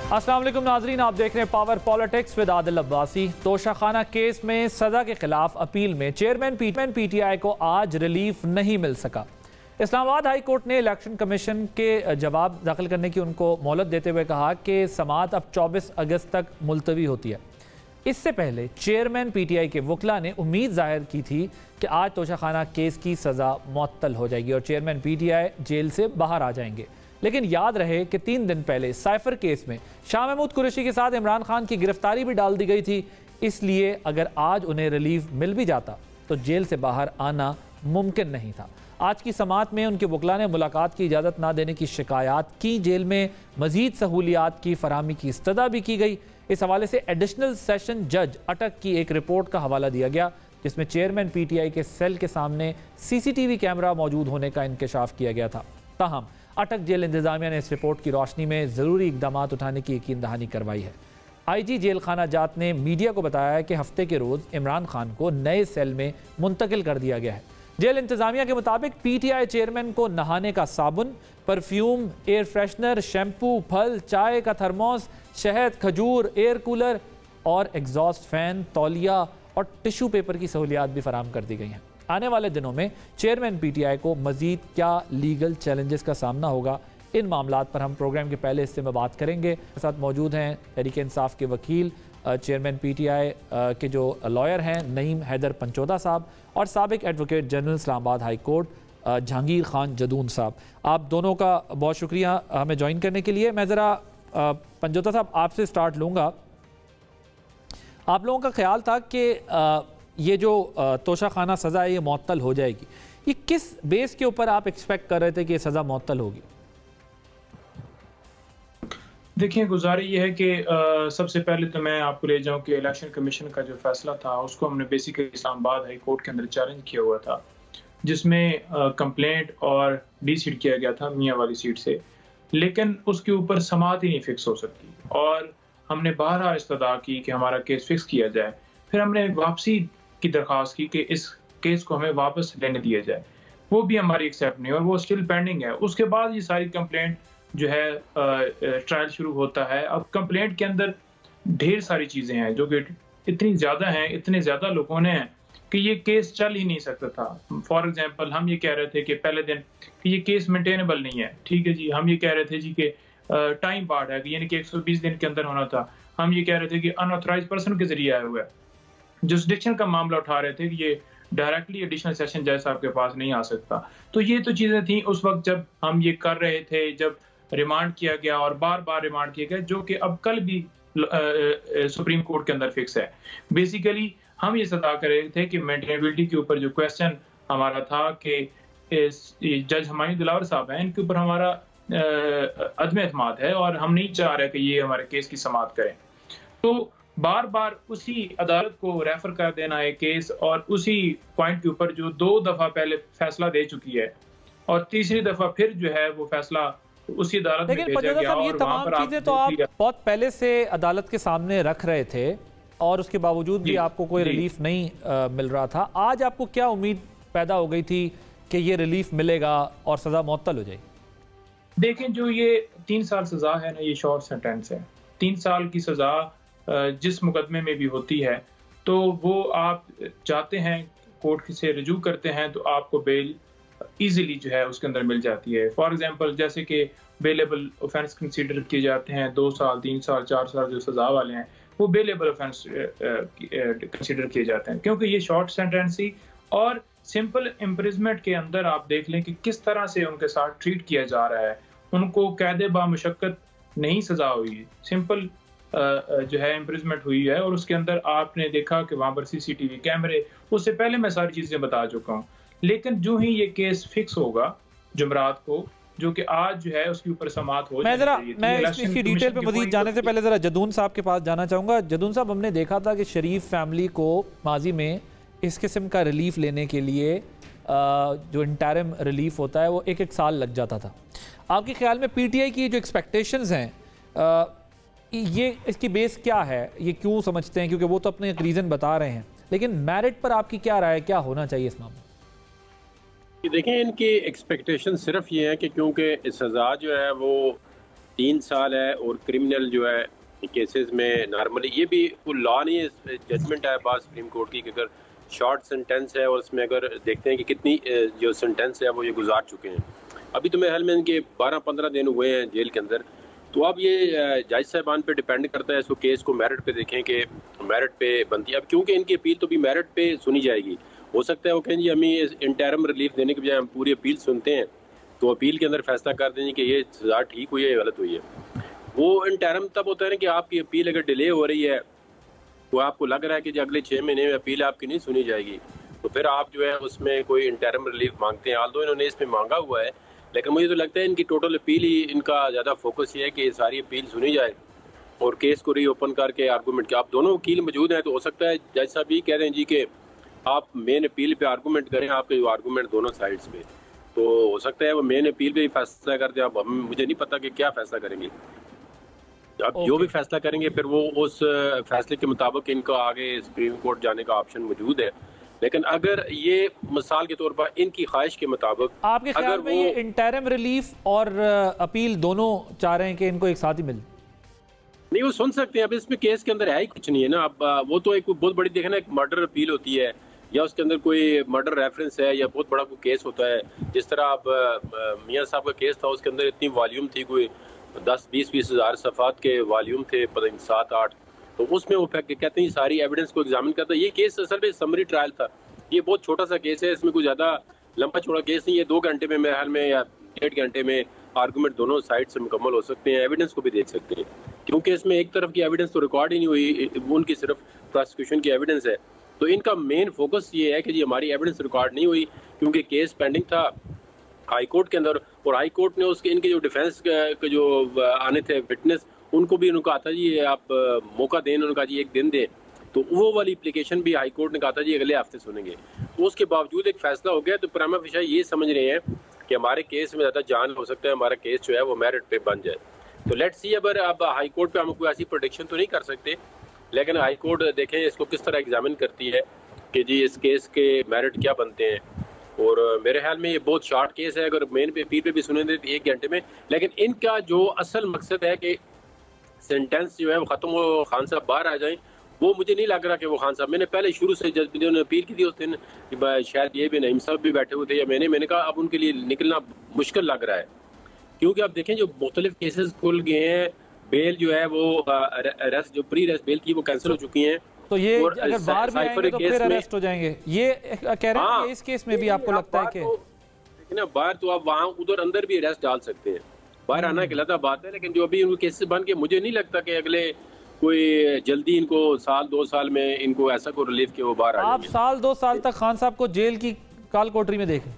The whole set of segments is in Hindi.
अस्सलाम वालेकुम नाजरीन, आप देख रहे हैं power politics with Adil Abbasi. Toshakhana case में सजा के खिलाफ अपील में चेयरमैन पीटीआई को आज रिलीफ नहीं मिल सका। इस्लामाबाद हाई कोर्ट ने इलेक्शन कमीशन के जवाब दाखिल करने की उनको मोहलत देते हुए कहा कि समाअत अब 24 अगस्त तक मुलतवी होती है। इससे पहले चेयरमैन पीटीआई के वकला ने उम्मीद जाहिर की थी कि आज तोशाखाना केस की सज़ा मुअत्तल हो जाएगी और चेयरमैन पीटीआई जेल से बाहर आ जाएंगे। लेकिन याद रहे कि 3 दिन पहले साइफर केस में शाह महमूद कुरैशी के साथ इमरान खान की गिरफ्तारी भी डाल दी गई थी, इसलिए अगर आज उन्हें रिलीफ मिल भी जाता तो जेल से बाहर आना मुमकिन नहीं था। आज की समाअत में उनके वकला ने मुलाकात की इजाज़त ना देने की शिकायत की। जेल में मज़ीद सहूलियात की फराहमी की इस्तदा भी की गई। इस हवाले से एडिशनल सेशन जज अटक की एक रिपोर्ट का हवाला दिया गया, जिसमें चेयरमैन पीटीआई के सेल के सामने सीसीटीवी कैमरा मौजूद होने का इंकशाफ किया गया था। ताहम अटक जेल इंतजामिया ने इस रिपोर्ट की रोशनी में ज़रूरी इकदाम उठाने की यकीन दहानी करवाई है। IG जेल खाना जात ने मीडिया को बताया कि हफ्ते के रोज़ इमरान खान को नए सेल में मुंतकिल कर दिया गया है। जेल इंतजामिया के मुताबिक पीटीआई चेयरमैन को नहाने का साबुन, परफ्यूम, एयर फ्रेशनर, शैम्पू, फल, चाय का थर्मोस, शहद, खजूर, एयर कूलर और एग्जॉस्ट फैन, तौलिया और टिश्यू पेपर की सहूलियात भी फराहम कर दी गई हैं। आने वाले दिनों में चेयरमैन पीटीआई को मज़ीद क्या लीगल चैलेंजेस का सामना होगा, इन मामलात पर हम प्रोग्राम के पहले हिस्से में बात करेंगे। मेरे साथ मौजूद हैं तहरीक इंसाफ के वकील, चेयरमैन पीटीआई के जो लॉयर हैं नईम हैदर पंचोदा साहब और साबिक advocate general Islamabad high court Jahangir Khan Jadoon साहब। आप दोनों का बहुत शुक्रिया हमें ज्वाइन करने के लिए। मैं ज़रा पंचोदा साहब आपसे स्टार्ट लूँगा। आप लोगों का ख्याल था कि ये जो तोशाखाना सज़ा है ये मुअत्तल हो जाएगी, ये किस बेस के ऊपर आप एक्सपेक्ट कर रहे थे कि ये सज़ा मुअत्तल होगी? देखिए, गुजारी ये है कि सबसे पहले तो मैं आपको ले जाऊं कि इलेक्शन कमीशन का जो फैसला था उसको हमने बेसिकली इस्लामाबाद हाई कोर्ट के अंदर चैलेंज किया हुआ था, जिसमें कंप्लेंट और डीसीड किया गया था मियाँ वाली सीट से, लेकिन उसके ऊपर समाअत ही नहीं फिक्स हो सकती और हमने बारहा इस्तदा की कि हमारा केस फिक्स किया जाए। फिर हमने वापसी की दरख्वास्त की कि इस केस को हमें वापस लेने दिया जाए, वो भी हमारी एक्सेप्ट नहीं और वो स्टिल पेंडिंग है। उसके बाद ये सारी कंप्लेंट जो है ट्रायल शुरू होता है। अब कंप्लेंट के अंदर ढेर सारी चीज़ें हैं जो कि इतनी ज़्यादा हैं, इतने ज़्यादा लोगों ने हैं कि ये केस चल ही नहीं सकता था। फॉर एग्जांपल हम ये कह रहे थे कि पहले दिन कि ये केस मेंटेनेबल नहीं है, ठीक है जी। हम ये कह रहे थे जी कि टाइम पार्ट है, यानी कि 120 दिन के अंदर होना था। हम ये कह रहे थे कि अनऑथराइज पर्सन के जरिए आया हुआ है। जुरिसडिक्शन का मामला उठा रहे थे कि ये डायरेक्टली एडिशनल सेशन जज साहब के पास नहीं आ सकता। तो ये तो चीज़ें थी उस वक्त जब हम ये कर रहे थे, जब रिमांड किया गया और बार बार रिमांड किया गया, जो कि अब कल भी सुप्रीम कोर्ट के अंदर फिक्स है। बेसिकली हम ये सदा कर रहे थे कि मेंटेनेबिलिटी के ऊपर जो क्वेश्चन हमारा था कि जज हुमायूं दिलावर साहब हैं, इनके ऊपर हमारा अदम एतमाद है और हम नहीं चाह रहे कि ये हमारे केस की समाअत करें। तो बार बार उसी अदालत को रेफर कर देना है केस और उसी पॉइंट के ऊपर जो 2 दफ़ा पहले फैसला दे चुकी है और तीसरी दफ़ा फिर जो है वो फैसला उसी अदालत में भेजा गया। ये तमाम चीजें तो आप बहुत पहले से अदालत के सामने रख रहे थे और उसके बावजूद भी आपको कोई रिलीफ नहीं मिल रहा था। आज आपको क्या उम्मीद पैदा हो गई थी कि ये रिलीफ मिलेगा और सजा मुअत्तल हो जाएगी? देखें, जो ये 3 साल सजा है ना, ये शॉर्ट सेंटेंस है। 3 साल की सजा जिस मुकदमे में भी होती है तो वो आप जाते हैं कोर्ट से रजू करते हैं तो आपको बेल इजीली जो है उसके अंदर मिल जाती है। फॉर एग्जांपल जैसे कि बेलेबल ऑफेंस कंसीडर किए जाते हैं, 2 साल 3 साल 4 साल जो सजा वाले हैं वो बेलेबल ऑफेंस कंसीडर किए जाते हैं, क्योंकि ये शॉर्ट सेंटेंस ही और सिंपल इम्प्रिजमेंट के अंदर आप देख लें कि किस तरह से उनके साथ ट्रीट किया जा रहा है। उनको कैद बामुशक्कत नहीं सजा हुई, सिंपल जो है इम्प्रिजमेंट हुई है और उसके अंदर आपने देखा कि वहां पर सीसीटीवी कैमरे, उससे पहले मैं सारी चीजें बता चुका हूँ। लेकिन जो ही ये केस फिक्स होगा जुमरात को, जो कि आज जो है उसके ऊपर समाअत हो जाएगी। मैं इसकी डिटेल पे मज़ीद जाने से पहले जरा जदून साहब के पास जाना चाहूँगा। जदून साहब, हमने देखा था कि शरीफ फैमिली को माजी में इस किस्म का रिलीफ लेने के लिए जो इंटरिम रिलीफ होता है वो 1-1 साल लग जाता था। आपके ख्याल में पीटीआई की जो एक्सपेक्टेशंस हैं ये इसकी बेस क्या है, ये क्यों समझते हैं? क्योंकि वो तो अपने एक रीज़न बता रहे हैं, लेकिन मेरिट पर आपकी क्या राय है, क्या होना चाहिए इस मामले? देखें, इनकी एक्सपेक्टेशन सिर्फ ये है कि क्योंकि सज़ा जो है वो 3 साल है, और क्रिमिनल जो है केसेस में नॉर्मली ये भी कोई लॉ नहीं है, जजमेंट है बात सुप्रीम कोर्ट की कि अगर शॉर्ट सेंटेंस है और उसमें अगर देखते हैं कि कितनी जो सेंटेंस है वो ये गुजार चुके हैं। अभी तो मेरे ख्याल में इनके 12-15 दिन हुए हैं जेल के अंदर। तो अब ये जज साहबान पे डिपेंड करता है, इसको केस को मेरिट पे देखें कि मेरिट पे बनती है। अब क्योंकि इनकी अपील तो भी मेरिट पे सुनी जाएगी, हो सकता है वो कहें जी हमें इंटरम रिलीफ देने के बजाय हम पूरी अपील सुनते हैं, तो अपील के अंदर फैसला कर देंगे कि ये सज़ा ठीक हुई है या गलत हुई है। वो इंटरम तब होता है ना कि आपकी अपील अगर डिले हो रही है तो आपको लग रहा है कि जो अगले 6 महीने में अपील आपकी नहीं सुनी जाएगी, तो फिर आप जो है उसमें कोई इंटरम रिलीफ मांगते हैं। आल्दो इन्होंने इसमें मांगा हुआ है, लेकिन मुझे तो लगता है इनकी टोटल अपील ही इनका ज़्यादा फोकस ये है कि सारी अपील सुनी जाए और केस को रीओपन करके आर्गूमेंट के। आप दोनों वकील मौजूद हैं, तो हो सकता है जज साहब ये कह रहे हैं जी कि आप मेन अपील पे आर्गूमेंट करें, आपके जो आर्गूमेंट दोनों साइड्स पे, तो हो सकता है वो मेन अपील पे ही फैसला कर दें। अब मुझे नहीं पता कि क्या फैसला करेंगे। अब जो भी फैसला करेंगे फिर वो उस फैसले के मुताबिक इनका आगे सुप्रीम कोर्ट जाने का ऑप्शन मौजूद है। लेकिन अगर ये मिसाल के तौर पर इनकी ख्वाहिश के मुताबिक आपके ख्याल में ये इंटरम रिलीफ और अपील दोनों चाह रहे हैं कि इनको एक साथ ही मिले? नहीं, वो सुन सकते हैं। अब इसमें केस के अंदर है ही कुछ नहीं है ना। अब वो तो एक बहुत बड़ी देखे ना, एक मर्डर अपील होती है या उसके अंदर कोई मर्डर रेफरेंस है या बहुत बड़ा कोई केस होता है। जिस तरह अब मियाँ साहब का केस था, उसके अंदर इतनी वॉल्यूम थी, कोई 10-20 हज़ार सफ़ात के वॉल्यूम थे, पता नहीं 7-8, तो उसमें वो कहते हैं सारी एविडेंस को एग्जामिन करता है। ये केस असल में समरी ट्रायल था, ये बहुत छोटा सा केस है, इसमें कोई ज़्यादा लंबा चौड़ा केस नहीं है। 2 घंटे में मेरे ख्याल में या 1.5 घंटे में आर्गूमेंट दोनों साइड से मुकम्मल हो सकते हैं, एविडेंस को भी देख सकते हैं, क्योंकि इसमें एक तरफ की एविडेंस तो रिकॉर्ड ही नहीं हुई, उनकी सिर्फ प्रोसिक्यूशन की एविडेंस है। तो इनका मेन फोकस ये है कि जी हमारी एविडेंस रिकॉर्ड नहीं हुई, क्योंकि केस पेंडिंग था हाई कोर्ट के अंदर, और हाई कोर्ट ने उसके इनके जो डिफेंस के जो आने थे विटनेस, उनको भी उनको कहा था जी आप मौका दें, उन्होंने कहा जी 1 दिन दें, तो वो वाली एप्लीकेशन भी हाई कोर्ट ने कहा था जी अगले हफ्ते सुनेंगे। तो उसके बावजूद एक फैसला हो गया, तो प्रीमा फेशी ये समझ रहे हैं कि हमारे केस में ज़्यादा जान हो सकता है, हमारा केस जो है वो मेरिट पे बन जाए। तो लेट्स सी, अब हाई कोर्ट पे हम कोई ऐसी प्रोडिक्शन तो नहीं कर सकते, लेकिन हाई कोर्ट देखें इसको किस तरह एग्जामिन करती है कि जी इस केस के मेरिट क्या बनते हैं। और मेरे ख्याल में ये बहुत शॉर्ट केस है, अगर मेन पे अपील पे भी सुने थे 1 घंटे में। लेकिन इनका जो असल मकसद है कि सेंटेंस जो है वो ख़त्म हो, खान साहब बाहर आ जाएं, वो मुझे नहीं लग रहा कि वो खान साहब, मैंने पहले शुरू से जब उन्होंने अपील की थी उस दिन शायद ये भी नईम साहब भी बैठे हुए थे या मैंने कहा अब उनके लिए निकलना मुश्किल लग रहा है, क्योंकि आप देखें जो मुख्तलिफ केसेस खुल गए हैं, बेल जो है वो अरेस्ट जो प्री अरेस्ट बेल की वो कैंसिल हो चुकी हैं, तो ये अगर बाहर भी आएंगे तो फिर अरेस्ट हो जाएंगे, ये कह रहे हैं कि इस केस में भी आपको लगता है कि ना बाहर तो आप वहाँ उधर अंदर भी अरेस्ट डाल सकते हैं, बाहर आना की अलग बात है। लेकिन जो अभी उनको केसेस बन के, मुझे नहीं लगता कि अगले कोई जल्दी इनको 1-2 साल में इनको ऐसा कोई रिलीफ के वो बाहर आ जाएंगे। आप 2 साल तक खान साहब को जेल की काल कोठरी में देखें?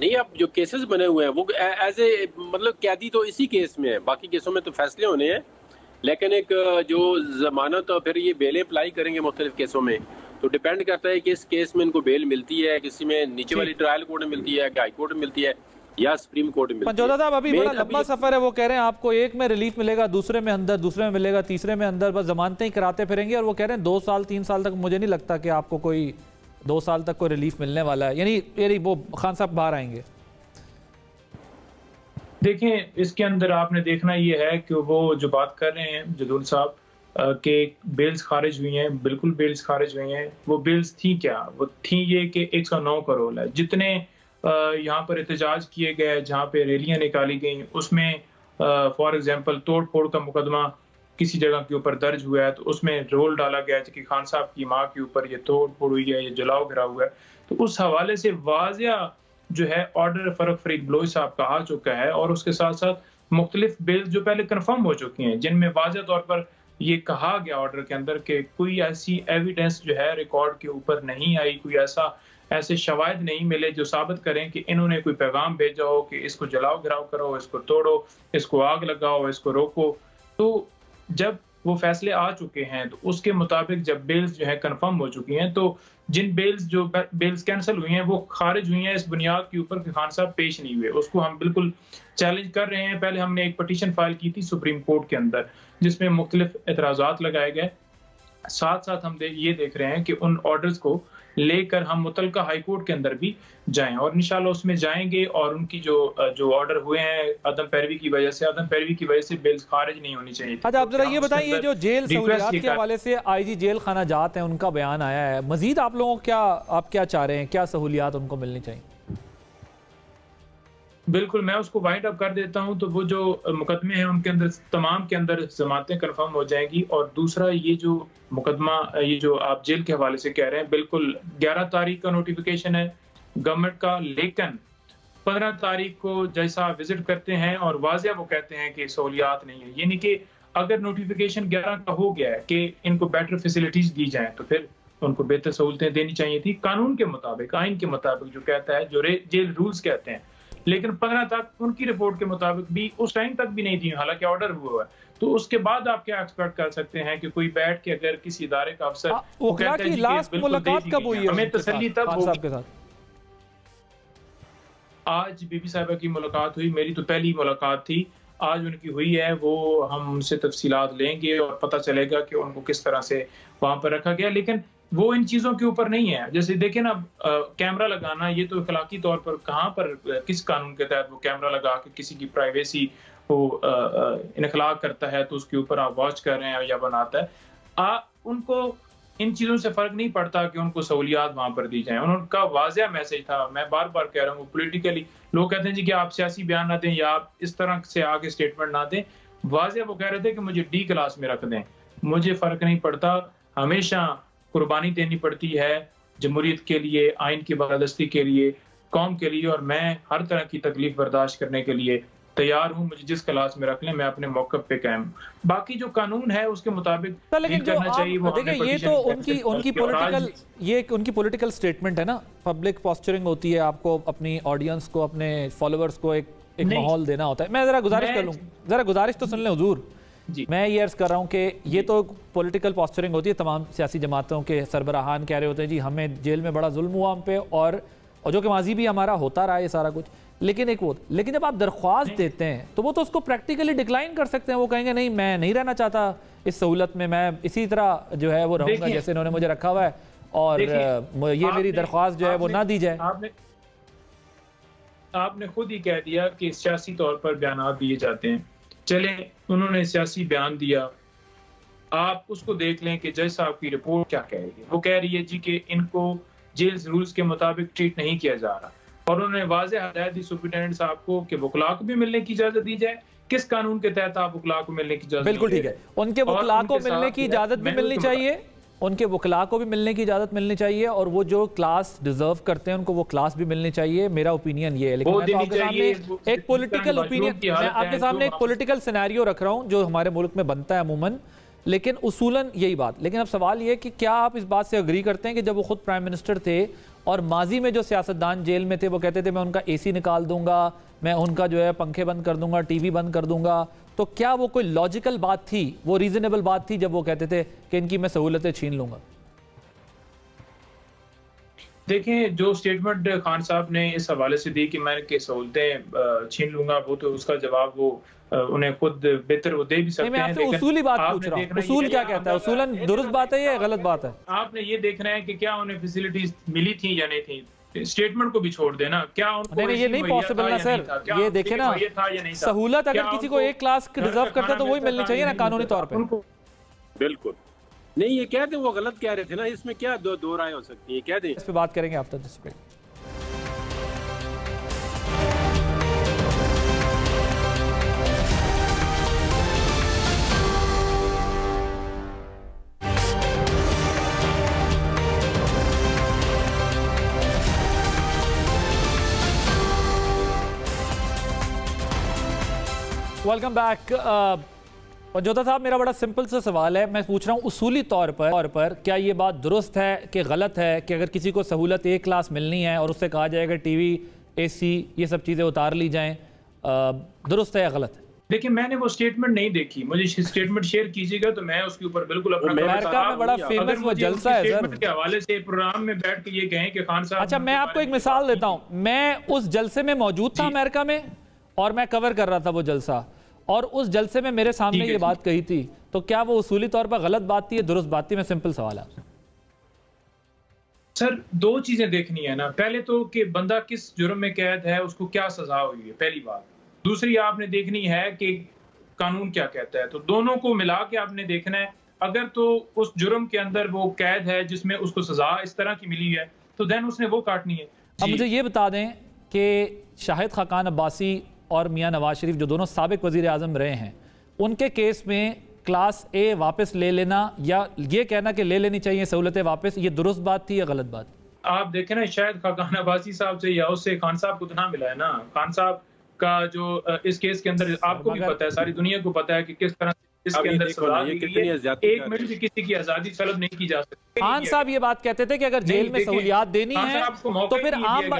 नहीं, अब जो केसेस बने हुए हैं वो एज ए मतलब कैदी तो इसी केस में है, बाकी केसों में तो फैसले होने हैं, लेकिन एक जो जमानत और फिर ये बेलें अप्लाई करेंगे मुख्तलिफ केसों में, तो डिपेंड करता है कि इस केस में इनको बेल मिलती है, किसी में नीचे वाली ट्रायल कोर्ट में मिलती है, हाई कोर्ट में मिलती है या सुप्रीम कोर्ट में मिलती है। पंजोदा साहब, अभी बड़ा लंबा सफर है, वो कह रहे हैं आपको एक में रिलीफ मिलेगा, दूसरे में अंदर, दूसरे में मिलेगा, तीसरे में अंदर, बस जमानतें ही कराते फिरेंगे, और वो कह रहे हैं 2 साल 3 साल तक मुझे नहीं लगता कि आपको कोई 2 साल तक कोई रिलीफ मिलने वाला है, यानी वो खान साहब बाहर आएंगे। देखें, इसके अंदर आपने देखना ये है कि वो जो बात कर रहे हैं जदूल साहब के बेल्स खारिज हुई हैं, बिल्कुल बेल्स खारिज हुई हैं। वो बेल्स थी क्या? वो थी ये कि 109 का रोल है, जितने यहाँ पर एहतजाज किए गए, जहाँ पे रैलियाँ निकाली गई, उसमें फॉर एग्जांपल तोड़ फोड़ का मुकदमा किसी जगह के ऊपर दर्ज हुआ है, तो उसमें रोल डाला गया है कि खान साहब की माँ के ऊपर ये तोड़ फोड़ हुई है, ये जलाओ गिरा हुआ है। तो उस हवाले से वाजिया जो है ऑर्डर फरक फरीद बलोच साहब का आ चुका है, और उसके साथ साथ मुख्तलिफ बिल जो पहले कन्फर्म हो चुकी हैं, जिनमें वाज़ेह तौर पर ये कहा गया ऑर्डर के अंदर कि कोई ऐसी एविडेंस जो है रिकॉर्ड के ऊपर नहीं आई, कोई ऐसे शवाहिद नहीं मिले जो साबित करें कि इन्होंने कोई पैगाम भेजा हो कि इसको जलाओ गिराओ करो, इसको तोड़ो, इसको आग लगाओ, इसको रोको। तो जब वो फैसले आ चुके हैं, तो उसके मुताबिक जब बेल्स जो है कंफर्म हो चुकी हैं, तो जिन बेल्स कैंसिल हुई हैं वो खारिज हुई हैं इस बुनियाद के ऊपर कि खान साहब पेश नहीं हुए। उसको हम बिल्कुल चैलेंज कर रहे हैं। पहले हमने एक पटिशन फाइल की थी सुप्रीम कोर्ट के अंदर, जिसमें मुख्तलिफ एतराज़ात लगाए गए। साथ साथ हम ये देख रहे हैं कि उन ऑर्डर्स को लेकर हम मुतलका हाई कोर्ट के अंदर भी जाएं, और इंशाल्लाह उसमें जाएंगे और उनकी जो ऑर्डर हुए हैं अदम पैरवी की वजह से बेल खारिज नहीं होनी चाहिए। अच्छा, आप जरा ये बताइए, जो जेल सहूलियात के हवाले से आईजी जेल खाना जात हैं उनका बयान आया है, मजीद आप लोगों आप क्या चाह रहे हैं, क्या सहूलियात उनको मिलनी चाहिए? बिल्कुल, मैं उसको वाइंड अप कर देता हूं। तो वो जो मुकदमे हैं उनके अंदर तमाम के अंदर जमातें कंफर्म हो जाएंगी। और दूसरा ये जो मुकदमा, ये जो आप जेल के हवाले से कह रहे हैं, बिल्कुल 11 तारीख का नोटिफिकेशन है गवर्नमेंट का, लेकिन 15 तारीख को जैसा विजिट करते हैं और वाजिया वो कहते हैं कि सहूलियात नहीं है। यानी कि अगर नोटिफिकेशन 11 का हो गया है कि इनको बेटर फैसिलिटीज दी जाए, तो फिर उनको बेहतर सहूलतें देनी चाहिए थी कानून के मुताबिक, आइन के मुताबिक जो कहता है, जो जेल रूल्स कहते हैं। लेकिन 15 तक उनकी रिपोर्ट के मुताबिक भी उस टाइम तक भी नहीं दी, हालांकि ऑर्डर हुआ है। तो उसके बाद आप क्या एक्सपेक्ट कर सकते हैं कि कोई बैठ के अगर किसी इदारे का अफसर वो कहता है कि लास्ट मुलाकात कब हुई है हमें तसल्ली तब होगी। आज बीबी साहिबा की मुलाकात हुई, मेरी तो पहली मुलाकात थी, आज उनकी हुई है। वो हम उनसे तफसीलात लेंगे और पता चलेगा कि उनको किस तरह से वहां पर रखा गया। लेकिन वो इन चीजों के ऊपर नहीं है। जैसे देखें ना, कैमरा लगाना, ये तो अखलाकी तौर पर कहाँ पर, किस कानून के तहत वो कैमरा लगा के किसी की प्राइवेसी को इनखलाक करता है, तो उसके ऊपर आप वॉच कर रहे हैं या बनाता है। उनको इन चीजों से फर्क नहीं पड़ता कि उनको सहूलियात वहां पर दी जाए। उनका वाज़िया मैसेज था, मैं बार बार कह रहा हूँ, पॉलिटिकली लोग कहते हैं जी कि आप सियासी बयान ना दें या आप इस तरह से आगे स्टेटमेंट ना दें। वाज़िया वो कह रहे थे कि मुझे डी क्लास में रख दें, मुझे फर्क नहीं पड़ता, हमेशा कुर्बानी देनी पड़ती है जमहूरियत के लिए, आइन की बालादस्ती के लिए, कौम के लिए, और मैं हर तरह की तकलीफ बर्दाश्त करने के लिए तैयार हूं। मुझे जिस क्लास में रख लें, मैं अपने मौक़िफ़ पे कायम। बाकी जो कानून है उसके मुताबिक लेकिन जो देखिए, ये तो उनकी पॉलिटिकल स्टेटमेंट है ना, पब्लिक पोस्चरिंग होती है, आपको अपनी ऑडियंस को, अपने फॉलोअर्स को एक माहौल देना होता है। मैं जरा गुजारिश कर लूँ, जरा गुजारिश तो सुन लें हुजूर। मैं ये अर्ज़ कर रहा हूँ कि ये तो पॉलिटिकल पोस्चरिंग होती है, तमाम सियासी जमातों के सरबराहान कह रहे होते हैं जी हमें जेल में बड़ा जुल्म हुआ हम पे, और जो कि माजी भी हमारा होता रहा है ये सारा कुछ। लेकिन जब आप दरख्वास्त देते हैं तो वो तो उसको प्रैक्टिकली डिक्लाइन कर सकते हैं। वो कहेंगे नहीं, मैं नहीं रहना चाहता इस सहूलत में, मैं इसी तरह जो है वो रहूँगा जैसे इन्होंने मुझे रखा हुआ है, और ये मेरी दरख्वास्त जो है वो ना दी जाए। आपने खुद ही कह दिया कि सियासी तौर पर बयान दिए जाते हैं। चले, उन्होंने सियासी बयान दिया, आप उसको देख लें कि जैसा आपकी रिपोर्ट क्या कह रही है। वो कह रही है जी कि इनको जेल रूल्स के मुताबिक ट्रीट नहीं किया जा रहा, और उन्होंने वाज़ेह हदायत दी सुप्रिटेंडेंट साहब को कि वकला को भी मिलने की इजाजत दी जाए। किस कानून के तहत आप वकला को मिलने की इजाजत? बिल्कुल ठीक है, उनके वकला को मिलने की इजाजत भी मिलनी चाहिए, उनके वकला को भी मिलने की इजाजत मिलनी चाहिए, और वो जो क्लास डिजर्व करते हैं उनको वो क्लास भी मिलनी चाहिए। मेरा ओपिनियन ये है। लेकिन मैं तो आपके सामने एक पॉलिटिकल ओपिनियन, मैं आपके सामने एक पॉलिटिकल सिनेरियो रख रहा हूँ जो हमारे मुल्क में बनता है अमूमन, लेकिन उसूलन यही बात। लेकिन अब सवाल ये कि क्या आप इस बात से अग्री करते हैं कि जब वो खुद प्राइम मिनिस्टर थे और माजी में जो सियासतदान जेल में थे वो कहते थे मैं उनका एसी निकाल दूंगा, मैं उनका जो है पंखे बंद कर दूंगा, टीवी बंद कर दूंगा, तो क्या वो कोई लॉजिकल बात थी, वो रीजनेबल बात थी जब वो कहते थे कि इनकी मैं सहूलतें छीन लूंगा? देखें, जो स्टेटमेंट खान साहब ने इस हवाले से दी कि मैं इनकी सहूलतें छीन लूंगा, वो तो उसका जवाब वो उन्हें खुद बेहतर वो दे भी सकते हैं। मैं आपसे उसूली बात पूछ रहा हूं, उसूल क्या कहता है, उसूलन दुरुस्त बात है या गलत बात है? आपने ये देखना है कि क्या उन्हें फैसिलिटीज मिली थी या नहीं थी। स्टेटमेंट को भी छोड़ देना, क्या उनको नहीं, ये नहीं पॉसिबल ना सर। ये देखे ना, सहूलत अगर किसी को एक क्लास डिजर्व करता है तो वही मिलनी चाहिए ना कानूनी तौर पर। बिल्कुल नहीं, ये कह दें वो गलत कह रहे थे ना, इसमें क्या दो राय हो सकती है, कह दें। इस पे बात करेंगे after this break. Welcome back. Jodha साहब, मेरा बड़ा सिंपल सा सवाल है, मैं पूछ रहा हूँ उसूली तौर पर क्या ये बात दुरुस्त है कि गलत है कि अगर किसी को सहूलत एक क्लास मिलनी है और उससे कहा जाएगा टीवी, एसी, ये सब चीज़ें उतार ली जाएं, दुरुस्त है या गलत है? देखिए, मैंने वो स्टेटमेंट नहीं देखी, मुझे स्टेटमेंट शेयर कीजिएगा तो मैं उसके ऊपर बिल्कुल अपना अमेरिका में बड़ा फेमस वो जलसा है सर के हवाले से प्रोग्राम में बैठ के ये कहें कि खान साहब। अच्छा, मैं आपको एक मिसाल देता हूँ, मैं उस जलसे में मौजूद था अमेरिका में और मैं कवर कर रहा था वो जलसा, और उस जलसे में मेरे सामने ये बात कही थी, तो क्या वो उसूली तौर पर गलत बात थी या दुरुस्त बात थी? मैं सिंपल सवाल है आपसे। सर दो चीजें देखनी है ना, पहले तो कि बंदा किस जुर्म में कैद है, उसको क्या सजा हुई है, पहली बात। दूसरी आपने देखनी है कि कानून क्या कहता है, तो दोनों को मिला के आपने देखना है। अगर तो उस जुर्म के अंदर वो कैद है जिसमें उसको सजा इस तरह की मिली है, तो देन उसने वो काटनी है। अब मुझे ये बता दें कि शाहिद खाकान अब्बासी और मियां नवाज शरीफ जो दोनों साबिक वजीर आजम रहे हैं, उनके केस में क्लास ए वापस ले लेना या ये कहना कि ले लेनी चाहिए सहूलतें वापस, ये दुरुस्त बात थी या गलत बात? आप देखें ना, शायद खाकान अब्बासी साहब से या उससे खान साहब को तो ना मिला है ना। खान साहब का जो इस केस के अंदर आपको भी पता है, सारी दुनिया को पता है कि किस तरह इसके अंदर सजा दी गई है। एक मिनट भी किसी की आजादी तलब नहीं की जा सकती। खान साहब ये बात कहते थे कि अगर जेल में सहूलियात देनी है तो फिर आम,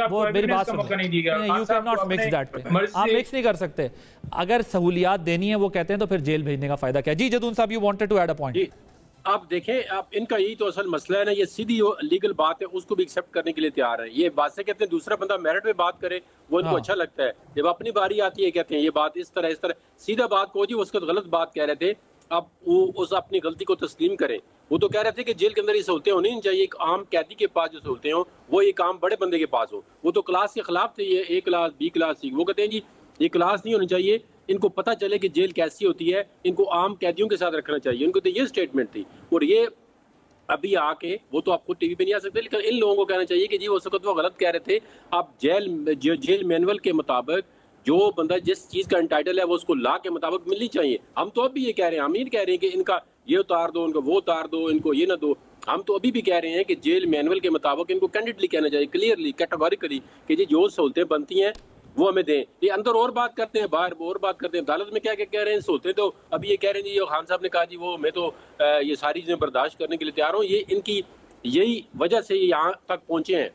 वो मेरी बात सुनिए, you can not mix that, आप मिक्स नहीं कर सकते। अगर सहूलियात देनी है वो कहते हैं तो फिर जेल भेजने का फायदा क्या? जी जदून साहब, you wanted to add a point. आप देखें, आप इनका यही तो असल मसला है ना, ये सीधी लीगल बात है, उसको भी एक्सेप्ट करने के लिए तैयार है। ये बात से कहते हैं दूसरा बंदा मेरिट में बात करे, वो इनको अच्छा लगता है। जब अपनी बारी आती है कहते हैं ये बात इस तरह सीधा बात को, जी उसको गलत बात कह रहे थे, अब वो उस अपनी गलती को तस्लीम करें। वो तो कह रहे थे कि जेल के अंदर ये सहूलतें होनी नहीं चाहिए, एक आम कैदी के पास जो सहूलतें हो वो एक आम बड़े बंदे के पास हो। वो तो क्लास के खिलाफ थे, ये ए क्लास बी क्लास सी। वो कहते हैं जी ये क्लास नहीं होनी चाहिए, इनको पता चले कि जेल कैसी होती है, इनको आम कैदियों के साथ रखना चाहिए। उनको तो ये स्टेटमेंट थी। और ये अभी आके वो तो आपको टीवी पे नहीं आ सकते, लेकिन इन लोगों को कहना चाहिए कि जी उस वक्त वो गलत कह रहे थे। आप जेल मैनुअल के मुताबिक जो बंदा जिस चीज का एंटाइटल है वो उसको ला के मुताबिक मिलनी चाहिए। हम तो अभी ये कह रहे हैं, हम ये कह रहे हैं कि इनका ये उतार दो, इनको वो उतार दो, इनको ये ना दो। हम तो अभी भी कह रहे हैं कि जेल मैनुअल के मुताबिक इनको कैंडिडेटली कहना चाहिए, क्लियरली कैटेगोरिकली, कि जी जो सहूलतें बनती हैं वो हमें दें। ये अंदर और बात करते हैं, बाहर और बात करते हैं। अदालत में क्या क्या कह रहे हैं, सहूलतें तो अभी ये कह रहे हैं जी, खान साहब ने कहा जी वो मैं तो ये सारी चीजें बर्दाश्त करने के लिए तैयार हूँ। ये इनकी यही वजह से यहाँ तक पहुंचे हैं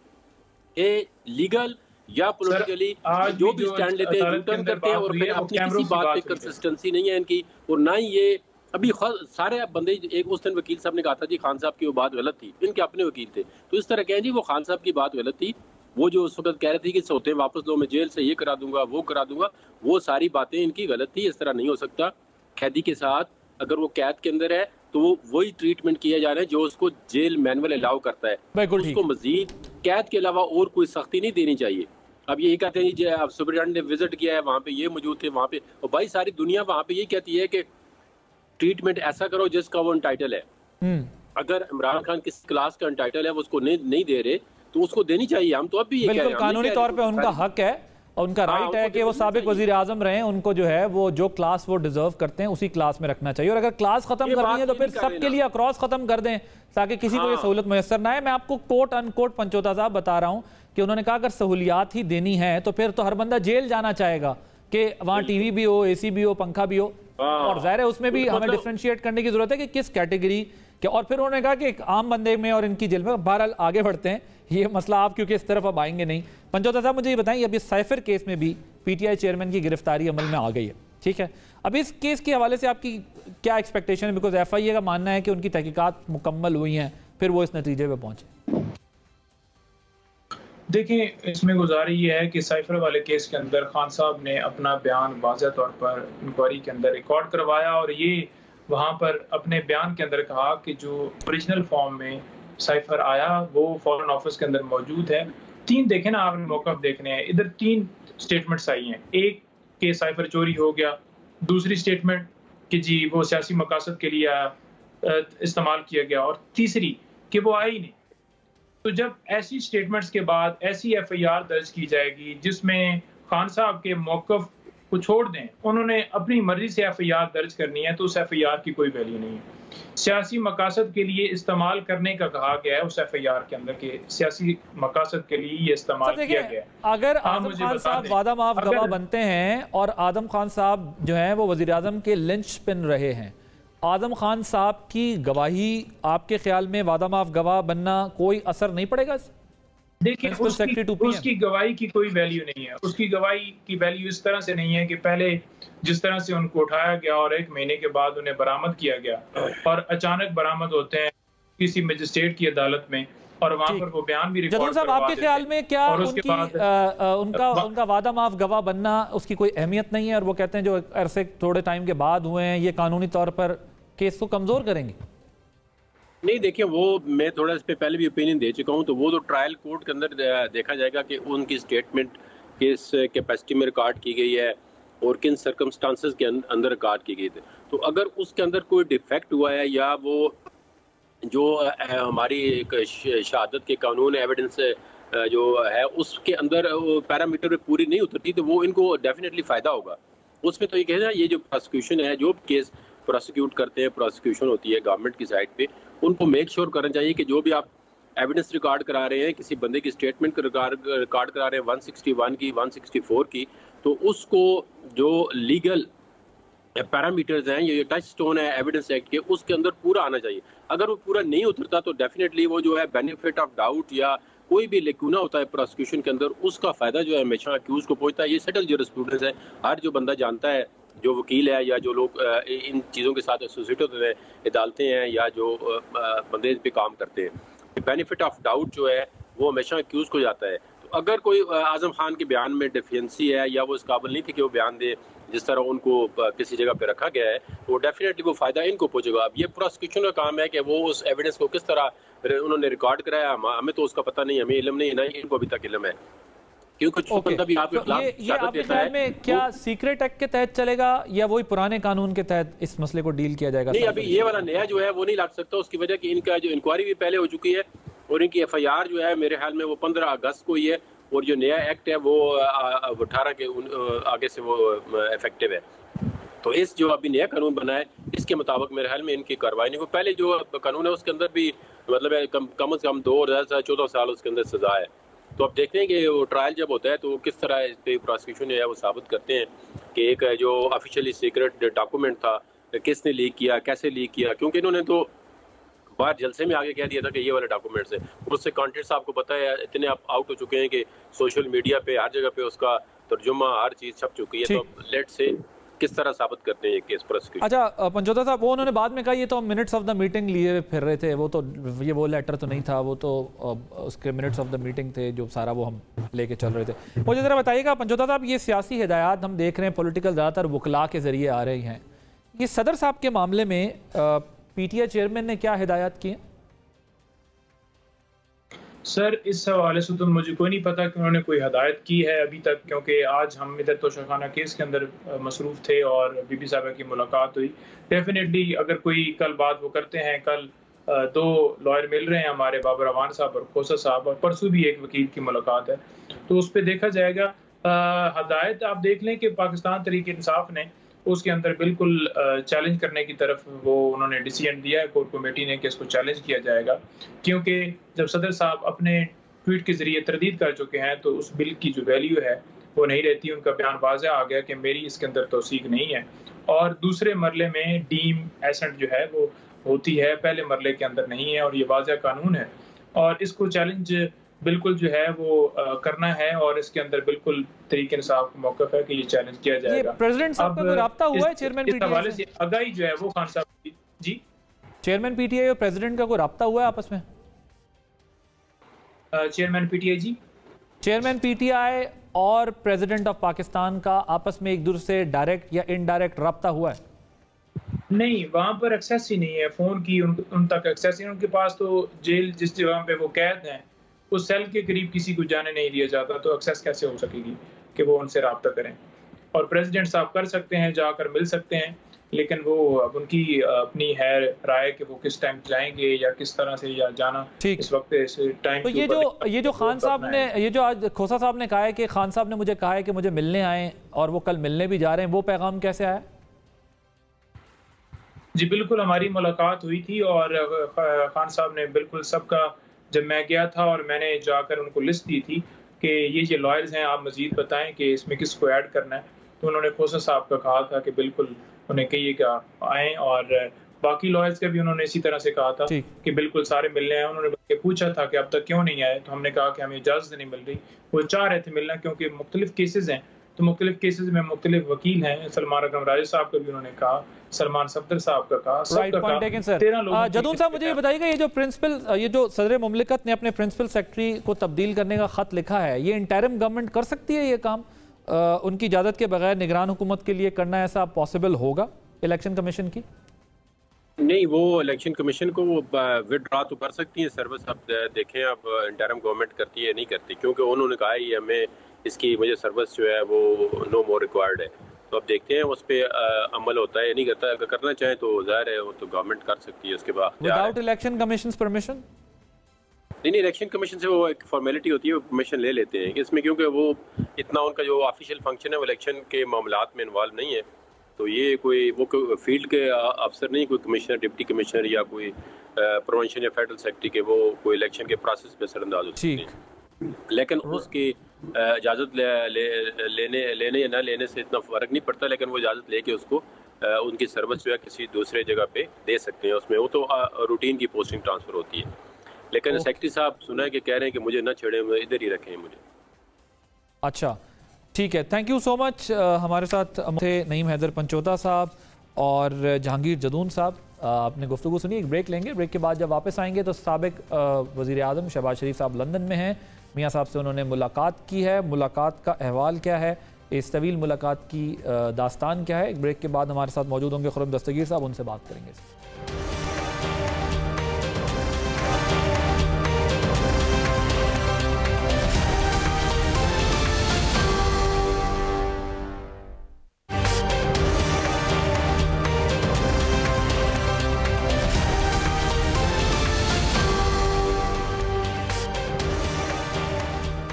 कि लीगल या पॉलिटिकली जो भी स्टैंड लेते हैं रिटर्न करते हैं, और फिर अपनी किसी बात पे कंसिस्टेंसी नहीं है इनकी। और ना ही ये अभी सारे बंदे, एक उस दिन वकील साहब ने कहा था जी खान साहब की वो बात गलत थी, इनके अपने वकील थे, तो इस तरह कहें जी वो खान साहब की बात गलत थी। वो जो उस वक्त कह रहे थे कि सहूलतें वापस लो, मैं जेल से ये करा दूंगा वो करा दूंगा, वो सारी बातें इनकी गलत थी। इस तरह नहीं हो सकता। कैदी के साथ अगर वो कैद के अंदर है तो वो वही ट्रीटमेंट किया जा रहा है जो उसको जेल मैनुअल अलाउ करता है। उसको मजीद कैद के अलावा और कोई सख्ती नहीं देनी चाहिए। अब ये कहते हैं जी अब सुप्रीडेंट ने विजिट किया है, वहाँ पे ये मौजूद थे, वहाँ पे, और भाई सारी दुनिया वहाँ पे ये कहती है कि ट्रीटमेंट ऐसा करो जिसका वो एंटाइटल है। अगर इमरान खान किस क्लास का एंटाइटल है वो उसको नहीं दे रहे तो उसको देनी चाहिए। हम तो अब भी ये कह रहे हैं, कानूनी तौर पे उनका हक है और उनका राइट है कि वो साबिक वजीर आजम रहे, उनको जो है वो जो क्लास वो डिजर्व करते हैं उसी क्लास में रखना चाहिए। और अगर क्लास खत्म करनी है तो फिर सबके लिए अक्रॉस खत्म कर दें ताकि किसी को ये सहूलत मैसर ना है। मैं आपको कोट अनकोट पंचोता साहब बता रहा हूं कि उन्होंने कहा अगर सहूलियात ही देनी है तो फिर तो हर बंदा जेल जाना चाहेगा कि वहां टीवी भी हो, एसी भी हो, पंखा भी हो, और जाहिर है उसमें भी हमें डिफरेंशिएट करने की जरूरत है कि किस कैटेगरी के। और फिर उन्होंने कहा कि एक आम बंदे में और इनकी जेल में। बहरहाल आगे बढ़ते हैं, ये मसला आप क्योंकि इस तरफ अब आएंगे नहीं। पंचोता साहब मुझे ये बताएं, अब इस साइफर केस में भी पीटीआई चेयरमैन की गिरफ्तारी अमल में आ गई है, ठीक है। अब इस केस के हवाले से आपकी क्या एक्सपेक्टेशन है? बिकॉज एफआईए का मानना है कि उनकी तहकीकात मुकम्मल हुई हैं, फिर वो इस नतीजे पे पहुंचे। देखिए, इसमें गुजारी ये है कि साइफर वाले केस के अंदर खान साहब ने अपना बयान वाज़ेह तौर पर इंक्वायरी के अंदर रिकॉर्ड करवाया और ये वहाँ पर अपने बयान के अंदर कहा कि जो ओरिजिनल फॉर्म में साइफर आया वो फॉरेन ऑफिस के अंदर मौजूद है। तीन देखें ना, आपने मौक़िफ़ देखने हैं, इधर तीन स्टेटमेंट्स आई हैं। एक कि साइफर चोरी हो गया, दूसरी स्टेटमेंट कि जी वो सियासी मकासद के लिए इस्तेमाल किया गया, और तीसरी कि वो आई नहीं। तो जब ऐसी स्टेटमेंट्स के बाद ऐसी एफआईआर दर्ज की जाएगी जिसमें खान साहब के मौक़िफ़ को छोड़ दें, उन्होंने अपनी मर्जी से एफआईआर दर्ज करनी है, तो उस एफआईआर की कोई वैल्यू नहीं है। सियासी मकासद के लिए इस्तेमाल करने का कहा गया है उस एफआईआर के अंदर के सियासी मकासद के लिए ये इस्तेमाल किया गया है। अगर आदम खान साहब वादा माफ गवाह बनते हैं और आदम खान साहब जो हैं वो वज़ीर आज़म के लिंचपिन रहे हैं, आदम खान साहब की गवाही आपके ख्याल में वादा माफ गवाह बनना कोई असर नहीं पड़ेगा? देखिए, उसकी गवाही की कोई वैल्यू नहीं है। उसकी गवाही की वैल्यू इस तरह से नहीं है कि पहले जिस तरह से उनको उठाया गया और 1 महीने के बाद उन्हें बरामद किया गया और अचानक बरामद होते हैं किसी मजिस्ट्रेट की अदालत में और वहां पर वो बयान भी रिकॉर्ड साहब, आपके ख्याल में क्या उनका वादा माफ गवाह बनना उसकी कोई अहमियत नहीं है? और वो कहते हैं जो अरसे थोड़े टाइम के बाद हुए हैं ये कानूनी तौर पर केस को कमजोर करेंगे। नहीं देखिए, वो मैं थोड़ा इस पे पहले भी ओपिनियन दे चुका हूँ, तो वो तो ट्रायल कोर्ट के अंदर देखा जाएगा कि उनकी स्टेटमेंट किस कैपेसिटी में रिकॉर्ड की गई है और किन सर्कमस्टांसेस के अंदर रिकॉर्ड की गई थी। तो अगर उसके अंदर कोई डिफेक्ट हुआ है या वो जो हमारी एक शहादत के कानून एविडेंस जो है उसके अंदर पैरामीटर पूरी नहीं उतरती, तो वो इनको डेफिनेटली फ़ायदा होगा। उसमें तो ये कहना ये जो प्रोसिक्यूशन है, जो केस प्रोसिक्यूट करते हैं, प्रोसिक्यूशन होती है गवर्नमेंट की साइड पे, उनको मेक श्योर करना चाहिए कि जो भी आप एविडेंस रिकॉर्ड करा रहे हैं, किसी बंदे की स्टेटमेंट रिकॉर्ड करा रहे हैं 161 की, 164 की, तो उसको जो लीगल पैरामीटर्स हैं, ये टच स्टोन है एविडेंस एक्ट के, उसके अंदर पूरा आना चाहिए। अगर वो पूरा नहीं उतरता तो डेफिनेटली वो जो है बेनिफिट ऑफ डाउट या कोई भी लेकुना होता है प्रोसिक्यूशन के अंदर, उसका फायदा जो है हमेशा अक्यूज को पहुंचता है। ये सेटल जूरिस्प्रूडेंस है, हर जो बंदा जानता है, जो वकील है या जो लोग इन चीज़ों के साथ एसोसिएट होते हैं, अदालतें हैं या जो बंदे पे काम करते हैं, बेनिफिट ऑफ डाउट जो है वो हमेशा अक्यूज को जाता है। तो अगर कोई आजम खान के बयान में डिफियंसी है या वो इस काबिल नहीं थे कि वो बयान दे जिस तरह उनको किसी जगह पे रखा गया है, तो डेफिनेटली वो फायदा इनको पहुंचेगा। अब ये प्रोसिक्यूशन का काम है कि वो उस एविडेंस को किस तरह उन्होंने रिकॉर्ड कराया, हमें तो उसका पता नहीं, हमें इल्म नहीं है, ना इनको अभी तक इल्म है, क्योंकि बंदा भी आपके खिलाफ शहादत देता है। में क्या सीक्रेट एक्ट के तहत चलेगा या वही पुराने कानून के तहत इस मसले को डील किया जाएगा? नहीं, अभी ये वाला नया जो है वो नहीं लग सकता, उसकी वजह कि इनका जो इंक्वायरी भी पहले हो चुकी है और इनकी FIR जो है मेरे ख्याल में वो 15 अगस्त को ही है, और जो नया एक्ट है वो 18 के आगे से वो इफेक्टिव है। तो इस जो अभी नया कानून बना है इसके मुताबिक मेरे ख्याल में इनकी कार्रवाई नहीं को, पहले जो कानून है उसके अंदर भी मतलब है कम से कम 2 और 14 साल उसके अंदर सजा है। तो अब देखते हैं कि वो ट्रायल जब होता है तो किस तरह इस पे प्रोसिक्यूशन जो है वो साबित करते हैं कि एक जो ऑफिशियली सीक्रेट डॉक्यूमेंट था किसने लीक किया, कैसे लीक किया, क्योंकि इन्होंने तो बाहर जलसे में आगे कह दिया था कि ये वाले डॉक्यूमेंट्स है, उससे कंटेंट्स आपको पता है इतने आप आउट हो चुके हैं कि सोशल मीडिया पे हर जगह पे उसका तर्जुमा हर चीज छप चुकी है। तो लेट्स से किस तरह साबित करते हैं ये केस प्रोसिक्यूशन। अच्छा पंचोता साहब, वो उन्होंने बाद में कहा ये तो मिनट्स ऑफ द मीटिंग लिए फिर रहे थे, वो तो ये वो लेटर तो नहीं था, वो तो उसके मिनट्स ऑफ द मीटिंग थे जो सारा वो हम लेके चल रहे थे। मुझे जरा बताइएगा पंचोता साहब, ये सियासी हिदायत हम देख रहे हैं पॉलिटिकल ज़्यादातर वकला के जरिए आ रही हैं, ये सदर साहब के मामले में PTI चेयरमैन ने क्या हिदायत की है? सर इस हवाले से तो मुझे कोई नहीं पता कि उन्होंने कोई हदायत की है अभी तक, क्योंकि आज हम इधर तोशाखाना केस के अंदर मसरूफ़ थे और बीबी साहबा की मुलाकात हुई। डेफिनेटली अगर कोई कल बात वो करते हैं, कल 2 लॉयर मिल रहे हैं हमारे, बाबर अवान साहब और खोसा साहब, और परसों भी एक वकील की मुलाकात है, तो उस पर देखा जाएगा। हदायत आप देख लें कि पाकिस्तान तहरीक इंसाफ ने उसके अंदर बिल्कुल चैलेंज करने की तरफ वो उन्होंने डिसीजन दिया है कोर कमेटी ने कि इसको चैलेंज किया जाएगा, क्योंकि जब सदर साहब अपने ट्वीट के जरिए तरदीद कर चुके हैं तो उस बिल की जो वैल्यू है वो नहीं रहती। उनका बयान वाज़ेह आ गया कि मेरी इसके अंदर तौसीक नहीं है, और दूसरे मरले में डीम एसेंट जो है वो होती है, पहले मरले के अंदर नहीं है, और ये वाज़ेह कानून है और इसको चैलेंज बिल्कुल जो है वो करना है, और इसके अंदर बिल्कुल तरीके इंसाफ का मौक़िफ़ है कि ये चैलेंज किया जाएगा। प्रेसिडेंट साहब का कोई राब्ता हुआ है चेयरमैन PTI हवाले से आगाही जो है वो खान साहब जी चेयरमैन PTI और प्रेसिडेंट का कोई राब्ता हुआ है आपस में? चेयरमैन PTI जी, चेयरमैन PTI और प्रेसिडेंट ऑफ पाकिस्तान का आपस में एक दूसरे से डायरेक्ट या इनडायरेक्ट राब्ता हुआ है? नहीं, वहाँ पर एक्सेस ही नहीं है, फ़ोन की उन तक एक्सेस ही, उनके पास तो जेल जिस जगह पे वो कैद हैं उस सेल के करीब किसी को जाने नहीं दिया जाता, तो एक्सेस कैसे हो सकेगी कि वो उनसे रब्ता करें। और प्रेसिडेंट साहब कर सकते हैं, जाकर मिल सकते हैं, लेकिन वो अब उनकी अपनी है राय कि वो किस टाइम जाएंगे या किस तरह से या जाना इस वक्त इस टाइम। तो ये जो खान साहब ने, ये जो आज खोसा साहब ने कहा है कि खान साहब ने मुझे कहा है कि मुझे मिलने आए और वो कल मिलने भी जा रहे हैं, वो पैगाम कैसे आया? जी बिल्कुल, हमारी मुलाकात हुई थी और खान साहब ने बिल्कुल सबका, जब मैं गया था और मैंने जाकर उनको लिस्ट दी थी कि ये लॉयर्स हैं, आप मजीद बताएं कि इसमें किसको ऐड करना है, तो उन्होंने खोसा साहब का कहा था कि बिल्कुल उन्हें कहिए कि आएँ, और बाकी लॉयर्स का भी उन्होंने इसी तरह से कहा था कि बिल्कुल सारे मिलने आए। उन्होंने पूछा था कि अब तक क्यों नहीं आए, तो हमने कहा कि हमें इजाज़त नहीं मिल रही। वो चाह रहे थे मिलना क्योंकि मुख्तलिफ केसेज हैं, तो मुख्तलिफ केसेज में मुख्तलिफ वकील हैं। सलमान अकरम राजा साहब का भी उन्होंने कहा, सलमान सफदर साहब का कहा, जदून साहब मुझे ये बताइएगा, ये जो प्रिंसिपल, ये जो सदर मुमलिकत ने अपने प्रिंसिपल सेक्रेटरी को तब्दील करने का खत लिखा है, ये इंटरिम गवर्नमेंट कर सकती है ये काम? उनकी इजाजत के बगैर निगरान हुकूमत के लिए करना ऐसा पॉसिबल होगा इलेक्शन कमीशन की? नहीं, वो इलेक्शन कमीशन को विदड्रॉ तो कर सकती है सर्विस। अब देखें अब इंटरिम गवर्नमेंट करती है नहीं करती, क्योंकि उन्होंने कहा है हमें इसकी मुझे सर्विस जो है वो नो मोर रिक्वायर्ड है। तो अब देखते हैं उस पर अमल होता है या नहीं करता। अगर करना चाहे तो जाहिर है वो तो गवर्नमेंट कर सकती है, उसके बाद विदाउट इलेक्शन कमीशन परमिशन। नहीं, इलेक्शन कमीशन से वो एक फॉर्मेलिटी होती है, वो परमिशन ले लेते हैं इसमें, क्योंकि वो इतना उनका जो ऑफिशियल फंक्शन है वो इलेक्शन के मामलात में इन्वॉल्व नहीं है। तो ये कोई वो फील्ड के अफसर नहीं, कोई कमिश्नर, डिप्टी कमिश्नर या कोई प्रोविंशियल या फेडरल सेक्रेटरी के, वो कोई इलेक्शन के प्रोसेस पे असरअंदाज होते हैं। लेकिन उसकी इजाज़त लेने या ना लेने से इतना फ़र्क नहीं पड़ता, लेकिन वो इजाज़त लेके उसको उनकी सर्विस जो है किसी दूसरे जगह पे दे सकते हैं। उसमें वो तो रूटीन की पोस्टिंग ट्रांसफ़र होती है। लेकिन सेक्रेटरी साहब सुना है कि कह रहे हैं कि मुझे ना छेड़े, इधर ही रखें मुझे। अच्छा, ठीक है, थैंक यू सो मच। हमारे साथ थे नईम हैदर पंचोता साहब और जहांगीर जदून साहब। आपने गुफ्तगू सुनी, एक ब्रेक लेंगे। ब्रेक के बाद जब वापस आएंगे तो साबिक वज़ीर आज़म शहबाज शरीफ साहब लंदन में हैं। मियाँ साहब से उन्होंने मुलाकात की है, मुलाकात का अहवाल क्या है, इस तवील मुलाकात की दास्तान क्या है। एक ब्रेक के बाद हमारे साथ मौजूद होंगे खुर्रम दस्तगीर साहब, उनसे बात करेंगे।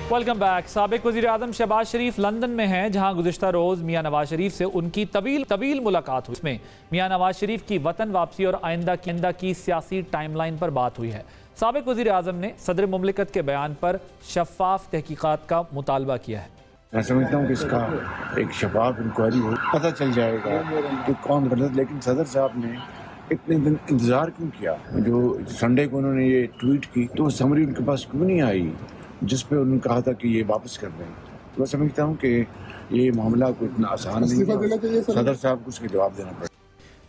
Welcome back. साबिक वज़ीर आज़म शहबाज शरीफ लंदन में हैं, जहां गुज़िश्ता रोज़ मियाँ नवाज शरीफ से उनकी तवील मुलाकात हुई। इसमें मियाँ नवाज शरीफ की वतन वापसी और आइंदा की सियासी टाइमलाइन पर बात हुई है। साबिक वज़ीर आज़म ने सदर मुमलिकत के बयान पर शफाफ तहकीकात का मुतालबा किया है। मैं समझता हूँ कि इसका एक शफाफ इंक्वायरी हो, पता चल जाएगा कि कौन गलत। लेकिन सदर साहब ने इतने दिन इंतजार क्यों किया? जो संडे को उन्होंने ये ट्वीट की तो समरी उनके पास क्यों नहीं आई, जिस पे उन्होंने कहा था कि ये वापस कर दें? मैं समझता हूँ कि ये मामला कोई इतना आसान नहीं है, सदर साहब को उसका जवाब देना पड़ेगा।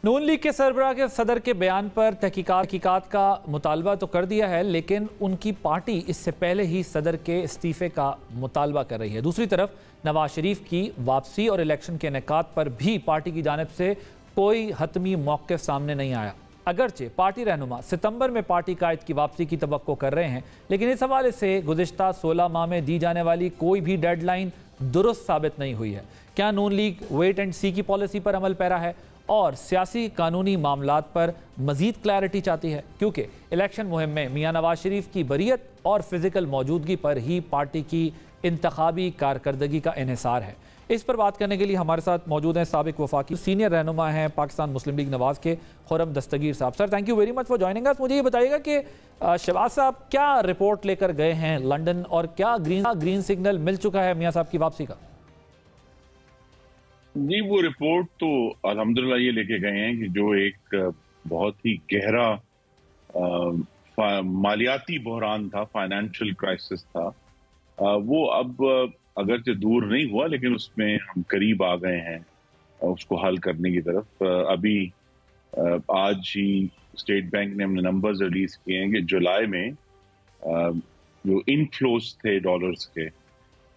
नून लीग के सरबराह के सदर के बयान पर तहकीकात का मुतालबा तो कर दिया है, लेकिन उनकी पार्टी इससे पहले ही सदर के इस्तीफे का मुतालबा कर रही है। दूसरी तरफ नवाज शरीफ की वापसी और इलेक्शन के इनेकाद पर भी पार्टी की जानिब से कोई हतमी मौक़िफ़ सामने नहीं आया। अगरचे पार्टी रहनुमा सितंबर में पार्टी कायद की वापसी की तवक्को कर रहे हैं, लेकिन इस हवाले से गुज़िश्ता 16 माह में दी जाने वाली कोई भी डेडलाइन दुरुस्त साबित नहीं हुई है। क्या नून लीग वेट एंड सी की पॉलिसी पर अमल पैरा है और सियासी कानूनी मामलात पर मजीद क्लैरिटी चाहती है? क्योंकि इलेक्शन मुहिम में मियाँ नवाज शरीफ की बरियत और फिजिकल मौजूदगी पर ही पार्टी की इंतखाबी कारकर्दगी का इन्हिसार है। इस पर बात करने के लिए हमारे साथ मौजूद हैं साबिक वफाकी सीनियर रहनुमा हैं पाकिस्तान मुस्लिम लीग नवाज के खुर्रम दस्तगीर साहब। Sir, thank you very much for joining us. मुझे ये बताइएगा कि शहबाज साहब क्या रिपोर्ट लेकर गए हैं लंदन और क्या ग्रीन सिग्नल मिल चुका है मियाँ साहब की वापसी का? जी, वो रिपोर्ट तो अल्हम्दुलिल्लाह ये लेके गए हैं कि जो एक बहुत ही गहरा मालियाती बहरान था, फाइनेंशियल क्राइसिस था, वो अब अगरचे दूर नहीं हुआ, लेकिन उसमें हम करीब आ गए हैं उसको हल करने की तरफ। अभी आज ही स्टेट बैंक ने हमने नंबर्स रिलीज किए हैं कि जुलाई में जो इनफ्लोज थे डॉलर्स के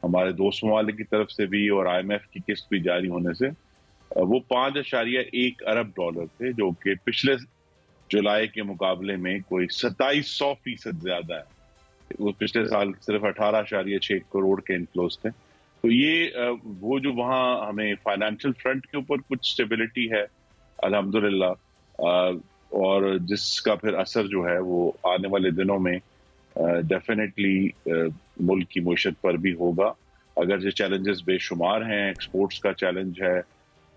हमारे दोस्त ममालिक की तरफ से भी और IMF की किस्त भी जारी होने से, वो 5.1 अरब डॉलर थे, जो कि पिछले जुलाई के मुकाबले में कोई 2700% ज्यादा है। वो पिछले साल सिर्फ 18.6 करोड़ के इनफ्लोज थे। तो ये वो जो वहाँ हमें फाइनेंशियल फ्रंट के ऊपर कुछ स्टेबिलिटी है अल्हम्दुलिल्लाह, और जिसका फिर असर जो है वो आने वाले दिनों में डेफिनेटली मुल्क की मईशत पर भी होगा। अगर जो चैलेंजेस बेशुमार हैं, एक्सपोर्ट्स का चैलेंज है,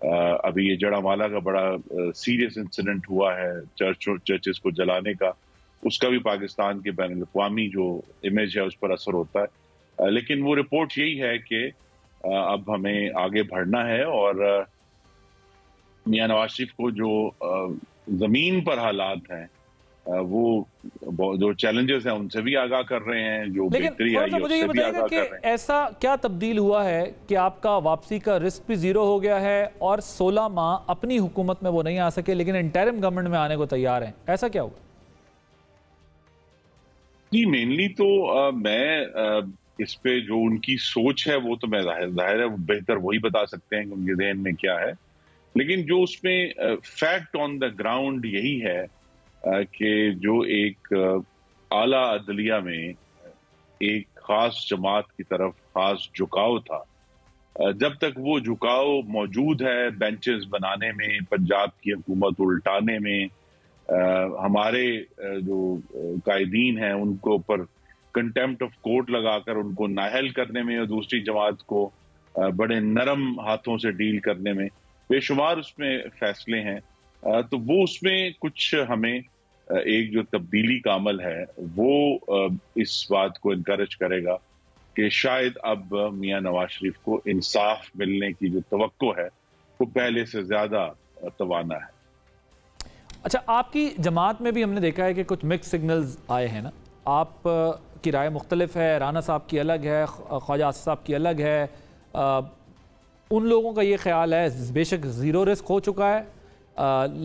अभी ये जड़ामाला का बड़ा सीरियस इंसिडेंट हुआ है चर्चेस को जलाने का, उसका भी पाकिस्तान के बैन अवी जो इमेज है उस पर असर होता है। लेकिन वो रिपोर्ट यही है कि अब हमें आगे बढ़ना है और मियां नवाज शरीफ को जो जमीन पर हालात हैं वो जो चैलेंजेस हैं उनसे भी आगाह कर रहे हैं, जो बेहतरी आई है उससे भी आगाह कर रहे हैं। ऐसा क्या तब्दील हुआ है कि आपका वापसी का रिस्क भी जीरो हो गया है और 16 माह अपनी हुकूमत में वो नहीं आ सके लेकिन इंटरिम गवर्नमेंट में आने को तैयार हैं? ऐसा क्या हुआ? जी, मेनली तो मैं इस पे जो उनकी सोच है वो तो मैं जाहिर है बेहतर वही बता सकते हैं कि उनके ज़हन में क्या है। लेकिन जो उसमें फैक्ट ऑन द ग्राउंड यही है कि जो एक आला अदलिया में एक खास जमात की तरफ खास झुकाव था, जब तक वो झुकाव मौजूद है बेंचेस बनाने में, पंजाब की हुकूमत उल्टाने में, हमारे जो कायदीन हैं उनको ऊपर कंटेम्प्ट ऑफ कोर्ट लगाकर उनको नाअहल करने में और दूसरी जमात को बड़े नरम हाथों से डील करने में बेशुमार उसमें फैसले हैं, तो वो उसमें कुछ हमें एक जो तब्दीली का अमल है वो इस बात को इनकरेज करेगा कि शायद अब मियां नवाज शरीफ को इंसाफ मिलने की जो तवक्को है वो पहले से ज्यादा तवाना है। अच्छा, आपकी जमात में भी हमने देखा है कि कुछ मिक्स सिग्नल्स आए हैं ना, आप की राय मुख्तलिफ है, राना साहब की अलग है, ख्वाजा आसिफ साहब की अलग है। उन लोगों का ये ख्याल है बेशक ज़ीरो रिस्क हो चुका है,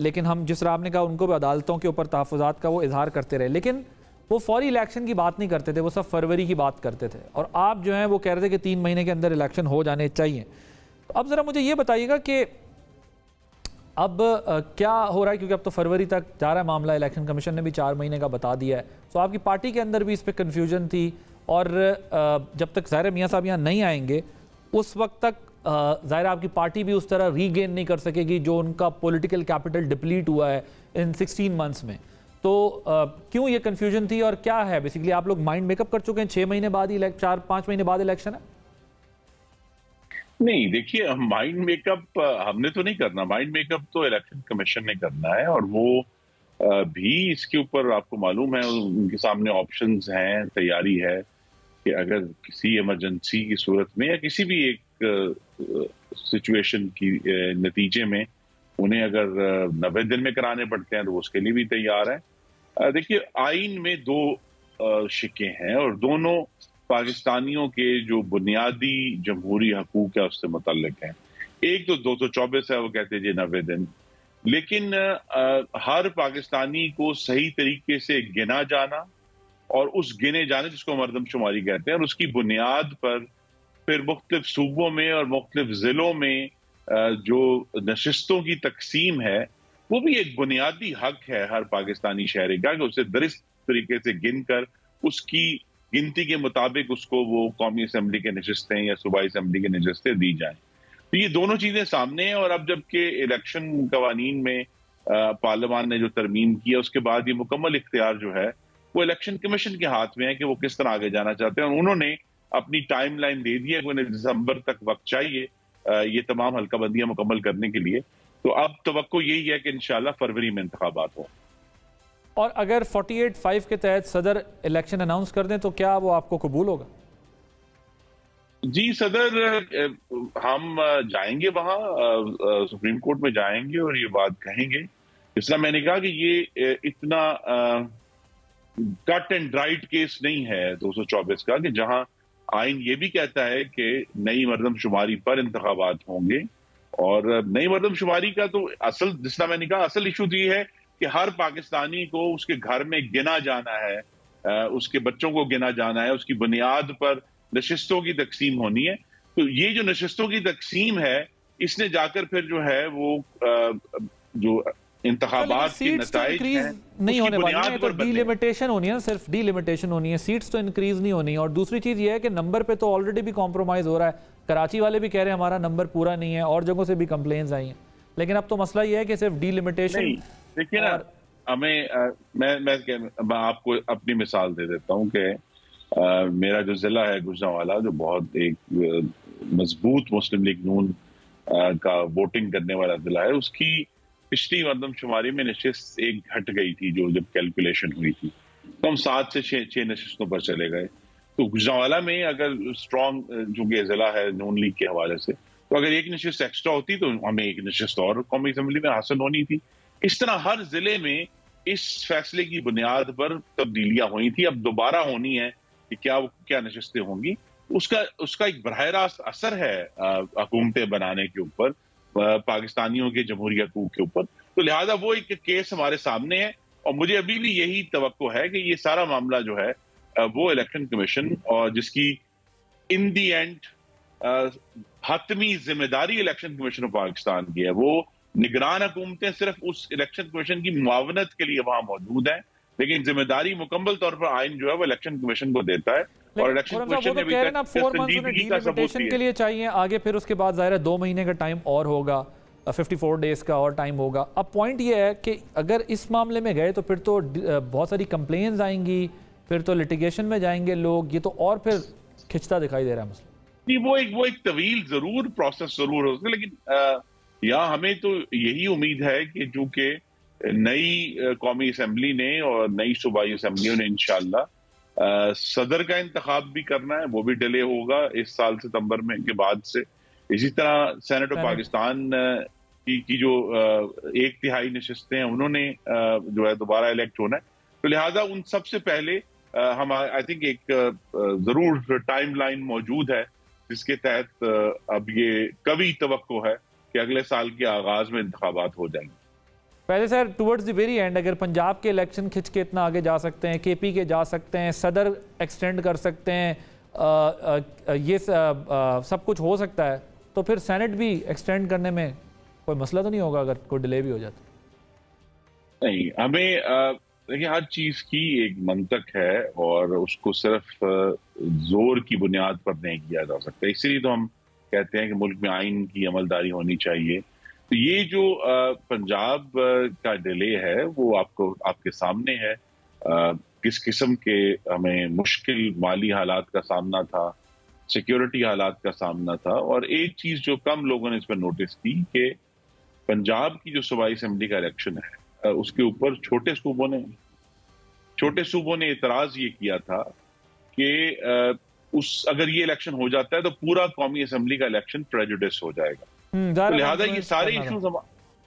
लेकिन हम जिस तरह आपने कहा उनको भी अदालतों के ऊपर तहफ़्फ़ुज़ात का वो इजहार करते रहे, लेकिन वो फौरी इलेक्शन की बात नहीं करते थे, वो सब फरवरी की बात करते थे, और आप जो हैं वो कह रहे थे कि 3 महीने के अंदर इलेक्शन हो जाने चाहिए। तो अब ज़रा मुझे ये बताइएगा कि अब क्या हो रहा है, क्योंकि अब तो फरवरी तक जा रहा है मामला, इलेक्शन कमीशन ने भी 4 महीने का बता दिया है, तो आपकी पार्टी के अंदर भी इस पर कन्फ्यूजन थी, और जब तक ज़ाहिर मियाँ साहब यहाँ नहीं आएंगे उस वक्त तक ज़ाहिर आपकी पार्टी भी उस तरह रीगेन नहीं कर सकेगी जो उनका पॉलिटिकल कैपिटल डिप्लीट हुआ है इन 16 मंथ्स में। तो क्यों ये कन्फ्यूजन थी और क्या है? बेसिकली आप लोग माइंड मेकअप कर चुके हैं, 6 महीने बाद ही 4-5 महीने बाद इलेक्शन है? नहीं, देखिए, माइंड मेकअप हमने तो नहीं करना, माइंड मेकअप तो इलेक्शन कमीशन ने करना है, और वो भी इसके ऊपर आपको मालूम है उनके सामने ऑप्शंस हैं, तैयारी है कि अगर किसी इमरजेंसी की सूरत में या किसी भी एक सिचुएशन की नतीजे में उन्हें अगर 90 दिन में कराने पड़ते हैं तो उसके लिए भी तैयार है। देखिए, आइन में 2 शिक्के हैं और दोनों पाकिस्तानियों के जो बुनियादी जमहूरी हकूक है उससे मुतल्लिक हैं। एक तो 224 है, वो कहते हैं जी 90 दिन, लेकिन हर पाकिस्तानी को सही तरीके से गिना जाना और उस गिने जाने जिसको मरदमशुमारी कहते हैं, और उसकी बुनियाद पर फिर मुख्तलिफ सूबों में और मुख्तलिफ जिलों में जो नशिस्तों की तकसीम है वो भी एक बुनियादी हक है हर पाकिस्तानी शहरी का कि उसे दुरुस्त तरीके से गिन कर उसकी गिनती के मुताबिक उसको वो कौमी असम्बली के नशिस्तें या सूबाई असम्बली के नशिस्तें दी जाएं। तो ये दोनों चीजें सामने हैं, और अब जबकि इलेक्शन कवानीन में पार्लियामान ने जो तरमीम किया उसके बाद ये मुकम्मल इख्तियार जो है वो इलेक्शन कमीशन के हाथ में है कि वो किस तरह आगे जाना चाहते हैं, और उन्होंने अपनी टाइमलाइन दे दी है कि उन्हें दिसंबर तक वक्त चाहिए ये तमाम हल्काबंदियां मुकम्मल करने के लिए। तो अब तवक्को यही है कि इंशाल्लाह फरवरी में इंतखाबात हो। और अगर 48(5) के तहत सदर इलेक्शन अनाउंस कर दें तो क्या वो आपको कबूल होगा? जी, सदर हम जाएंगे वहां, सुप्रीम कोर्ट में जाएंगे और ये बात कहेंगे। इसलिए मैंने कहा कि ये इतना कट एंड ड्राइड केस नहीं है 224 का, कि जहां आइन ये भी कहता है कि नई मरदमशुमारी पर इंतखाबात होंगे, और नई मरदमशुमारी का तो असल, जिसना मैंने कहा, असल इशू तो ये है कि हर पाकिस्तानी को उसके घर में गिना जाना है, उसके बच्चों को गिना जाना है, उसकी बुनियाद पर नशिस्तों की तकसीम होनी है। तो ये जो नशिस्तों की तकसीम है इसने जाकर फिर जो है वो जो इंतखाबात के नताइज हैं नहीं होने वाली है, तो डीलिमिटेशन होनी है, सिर्फ डीलिमिटेशन होनी है, सीट्स तो इंक्रीज नहीं होनी है। और दूसरी चीज ये है कि नंबर पे तो ऑलरेडी भी कॉम्प्रोमाइज हो रहा है, कराची वाले भी कह रहे हैं हमारा नंबर पूरा नहीं है, और जगहों से भी कंप्लेंट्स आई हैं, लेकिन अब तो मसला ये है कि सिर्फ डीलिमिटेशन। देखिए ना, हमें मैं आपको अपनी मिसाल दे देता हूँ कि मेरा जो जिला है गुजरांवाला, जो बहुत एक मजबूत मुस्लिम लीग नून का वोटिंग करने वाला जिला है, उसकी पिछली मरदमशुमारी में नशिस्त एक घट गई थी जो जब कैलकुलेशन हुई थी, तो हम 7 से 6 नशिस्तों पर चले गए। तो गुजरांवाला में अगर स्ट्रॉन्ग चूंकि जिला है नून लीग के हवाले से, तो अगर एक नशिस्त एक्स्ट्रा होती तो हमें एक नशिस्त और कौमी असम्बली में हासिल होनी थी। इस तरह हर जिले में इस फैसले की बुनियाद पर तब्दीलियां हुई थी, अब दोबारा होनी है कि क्या नशिस्तें होंगी। उसका एक बराह रास्त असर है हुकूमतें बनाने के ऊपर, पाकिस्तानियों के जमहूरी हकूक के ऊपर। तो लिहाजा वो एक केस हमारे सामने है, और मुझे अभी भी यही तवक्को है कि ये सारा मामला जो है वो इलेक्शन कमीशन, और जिसकी इन दी एंड हतमी जिम्मेदारी इलेक्शन कमीशन ऑफ पाकिस्तान की है, वो निगरान हुकूमतें सिर्फ उस इलेक्शन कमीशन की मुआवनत के लिए वहां मौजूद हैं, लेकिन जिम्मेदारी मुकम्मल तौर पर आइन जो है वो इलेक्शन कमीशन को देता है। और इलेक्शन कमीशन ने भी 4 मंथ्स के लिए चाहिए, आगे फिर उसके बाद जाहिर है 2 महीने का टाइम और होगा, 54 डेज का और टाइम होगा। अब पॉइंट ये है कि अगर इस मामले में गए तो फिर तो बहुत सारी कंप्लेंट्स आएंगी, फिर तो लिटिगेशन में जाएंगे लोग, ये तो और फिर खिंचता दिखाई दे रहा है मसला। नहीं, वो एक तवील जरूर प्रोसेस जरूर हो सकता है, लेकिन यहाँ हमें तो यही उम्मीद है कि चूंकि नई कौमी असम्बली ने और नई सूबाई असम्बलियों ने इंशाअल्लाह सदर का इंतखाब भी करना है, वो भी डिले होगा इस साल सितंबर में के बाद से। इसी तरह सेनेट ऑफ पाकिस्तान की जो 1/3 नशिस्तें हैं उन्होंने जो है दोबारा इलेक्ट होना है, तो लिहाजा उन सबसे पहले हम आई थिंक एक जरूर टाइम लाइन मौजूद है जिसके तहत अब ये कभी तवक्को है कि अगले साल के आगाज में इंतखाबात हो जाएंगे। पहले sir towards the very and अगर पंजाब के इलेक्शन खिंच के इतना आगे जा सकते हैं, केपी के जा सकते हैं, सदर एक्सटेंड कर सकते हैं, ये सब कुछ हो सकता है, तो फिर सेनेट भी एक्सटेंड करने में कोई मसला तो नहीं होगा अगर कोई डिले भी हो जाता? नहीं, हमें देखिए हर चीज की एक मंतक है और उसको सिर्फ जोर की बुनियाद पर नहीं किया जा सकता। इसीलिए तो हम कहते हैं कि मुल्क में आइन की अमलदारी होनी चाहिए। तो ये जो पंजाब का डिले है वो आपके सामने है। किस किस्म के हमें मुश्किल माली हालात का सामना था, सिक्योरिटी हालात का सामना था। और एक चीज जो कम लोगों ने इस पर नोटिस की कि पंजाब की जो सूबाई असेंबली का इलेक्शन है उसके ऊपर छोटे सूबों ने इतराज ये किया था कि अगर ये इलेक्शन हो जाता है तो पूरा कौमी असेंबली का इलेक्शन प्रेजुडिस हो जाएगा। तो लिहाजा ये सारे इश्यूज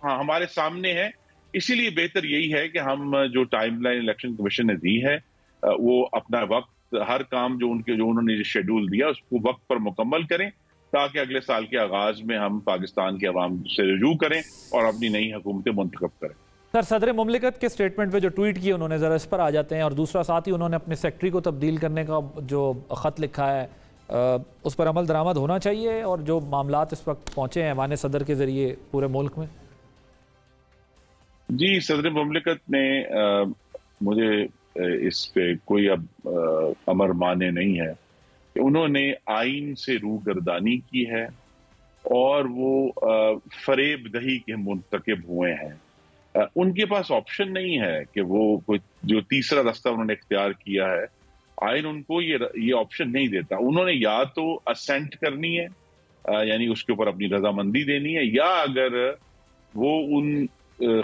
हमारे सामने हैं। इसीलिए बेहतर यही है कि हम जो टाइमलाइन इलेक्शन कमीशन ने दी है वो अपना वक्त, हर काम जो उन्होंने शेड्यूल दिया उसको वक्त पर मुकम्मल करें ताकि अगले साल के आगाज में हम पाकिस्तान के अवाम से रुजू करें और अपनी नई हुकूमतें मुंतखब करें। सर, सदर मुमलिकत के स्टेटमेंट पे जो ट्वीट किए उन्होंने, ज़रा इस पर आ जाते हैं। और दूसरा साथ ही उन्होंने अपने सेक्रेटरी को तब्दील करने का जो ख़त लिखा है उस पर अमल दरामद होना चाहिए, और जो मामलात इस वक्त पहुँचे हैं ऐवान सदर के ज़रिए पूरे मुल्क में। जी, सदर मुमलिकत ने मुझे इस पे कोई अब अमर माने नहीं है कि उन्होंने आइन से रूगर्दानी की है और वो फरेब दही के मुंतकिब हुए हैं। उनके पास ऑप्शन नहीं है कि वो कोई जो तीसरा रास्ता उन्होंने इख्तियार किया है, आइन उनको ये ऑप्शन नहीं देता। उन्होंने या तो असेंट करनी है, यानी उसके ऊपर अपनी रजामंदी देनी है, या अगर वो उन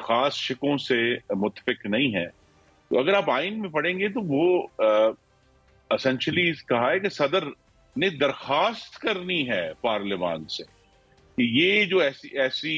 खास शिकों से मुत्तफिक नहीं है तो अगर आप आइन में पढ़ेंगे तो वो एसेंशियली कहा है कि सदर ने दरखास्त करनी है पार्लियामान से कि ये जो ऐसी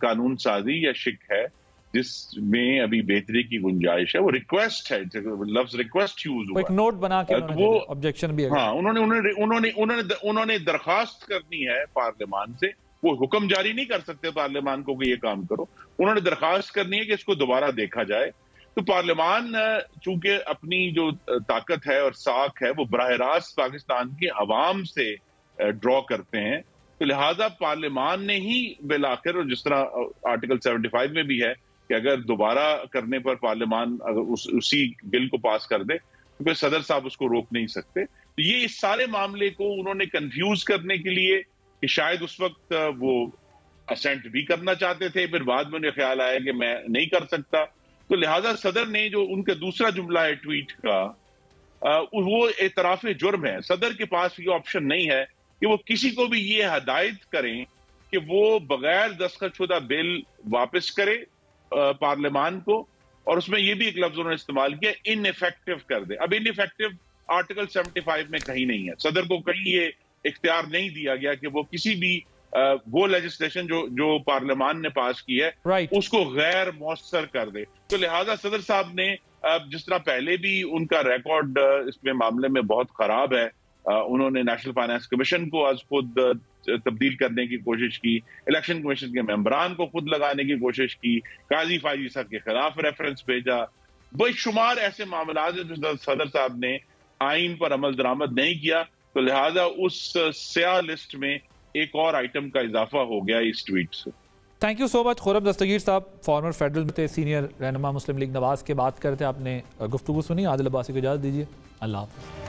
कानून साजी या शिक है जिसमें अभी बेहतरी की गुंजाइश है, वो रिक्वेस्ट है, लफ्ज रिक्वेस्ट यूज हुआ, एक नोट बना के वो ऑब्जेक्शन भी है। हाँ, उन्होंने दरखास्त करनी है पार्लियामान से। वो हुक्म जारी नहीं कर सकते पार्लियामान को कि ये काम करो, उन्होंने दरखास्त करनी है कि इसको दोबारा देखा जाए। तो पार्लियामान चूंकि अपनी जो ताकत है और साख है वो बराह रास्त पाकिस्तान के अवाम से ड्रॉ करते हैं, तो लिहाजा पार्लियामान ने ही बिलाखिर, जिस तरह आर्टिकल 75 में भी है कि अगर दोबारा करने पर पार्लियामान अगर उसी बिल को पास कर दे तो फिर सदर साहब उसको रोक नहीं सकते। तो ये इस सारे मामले को उन्होंने कंफ्यूज करने के लिए कि शायद उस वक्त वो असेंट भी करना चाहते थे, फिर बाद में उन्हें ख्याल आया कि मैं नहीं कर सकता, तो लिहाजा सदर ने जो उनका दूसरा जुमला है ट्वीट का वो एतराफ जुर्म है। सदर के पास ये ऑप्शन नहीं है कि वो किसी को भी ये हदायत करें कि वो बगैर दस्तखतशुदा बिल वापस करे पार्लियामान को, और उसमें ये भी एक लफ्ज उन्होंने इस्तेमाल किया, इनइफेक्टिव कर दे। अब इनइफेक्टिव आर्टिकल 75 में कहीं नहीं है, सदर को कहीं ये इख्तियार नहीं दिया गया कि वो किसी भी वो लेजिस्लेशन जो पार्लियामान ने पास की है उसको गैर मौसर कर दे। तो लिहाजा सदर साहब ने जिस तरह पहले भी उनका रिकॉर्ड इसमें मामले में बहुत खराब है, उन्होंने नेशनल फाइनेंस कमीशन को आज खुद तब्दील करने की कोशिश की, इलेक्शन कमीशन के मेंबरान को खुद लगाने की कोशिश की, काजी फाजी साहब के खिलाफ रेफरेंस भेजा, बेशुमार ऐसे मामला जो सदर साहब ने आइन पर अमल दरामद नहीं किया। तो लिहाजा उस स्याह लिस्ट में एक और आइटम का इजाफा हो गया इस ट्वीट से। Thank you so much Khurram Dastgir साहब, फॉर्मर फेडरल में सीनियर रहनुमा मुस्लिम लीग नवाज के बात करते। आपने गुफ्तगू सुनी। आदिल अब्बासी को इजाज़त दीजिए। अल्लाह हाफ़िज़।